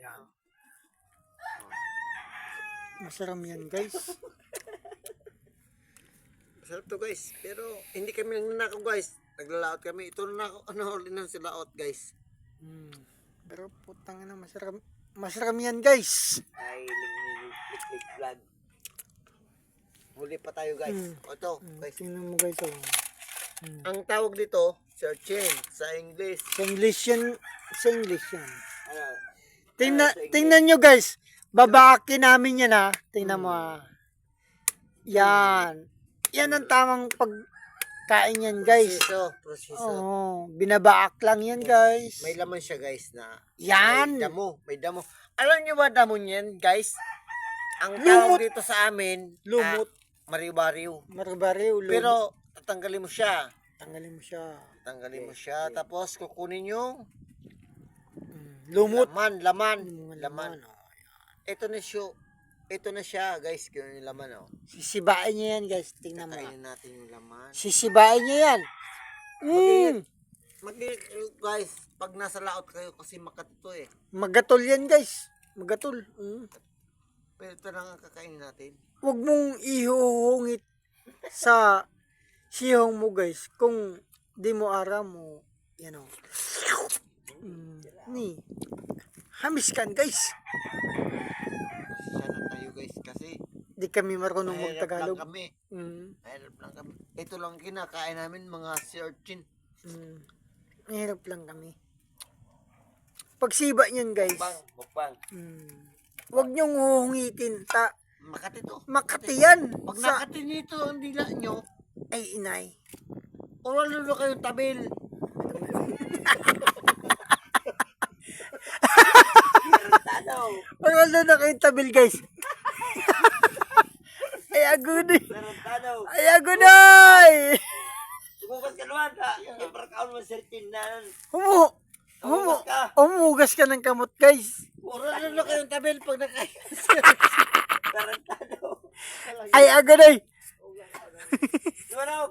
Yan. Masarap yan guys. Masarap to guys. Pero hindi kami nanakaw guys. Naglalaot kami. Ito na huli na sila out guys. Pero putang na masarap. Masarap yan guys. Ay, lig vlog. Huli pa tayo guys. O ito guys. Tingnan mo guys. Oh. Ang tawag dito, searching sa English. Sa English yan. Sa English yan. Ano? Tingnan nyo guys. Babakin namin yan ha. Tingnan mo ha. Yan. Yan ang tamang pagkain yan guys. Proseso. Oo. Binabaak lang yan guys. May laman siya guys na. Yan. May damo. Alam niyo ba damo niyan guys? Ang tawag dito sa amin, Lumot. Mariw-bariw. Maribariw. Pero tatanggalin mo siya. Tanggalin mo siya. Tanggalin mo siya. Tapos kukunin yung Lumot. laman. Oh. Ito na siya. Ito na siya guys. Kaya yung laman oh. Sisibain niya yan guys. Tingnan mo. Kainin natin yung laman. Sisibain niya yan. Guys, pag nasa laot kayo kasi makatito eh. Magatol yan guys. Magatol. Pero ito na nga kakainin natin. Huwag mong ihuhungit sa sihong mo guys. Kung di mo aram mo, yan o. Ni. Hamis kan guys. Pasensya na tayo guys kasi Di kami marunong mahirap lang magtagalog. kami. Mahirap lang kami. Ito lang kinakain namin mga searchin. Mahirap lang kami. Pagsiba niyan guys. Mukbang. Huwag niyong huhungitin. Makati to. Makati yan. Pag nakati nito ang dila nyo, Ay inay. o lalo na kayong tabil. Wala na kayong tabil guys. Ay agunoy. Ay agunoy. Bukas ka naman ha. Iparakaon mo searchin na. Umugas ka ng kamot guys. O lalo na kayong tabil pag nakain. Tarantado. Ay agunoy. Diba na,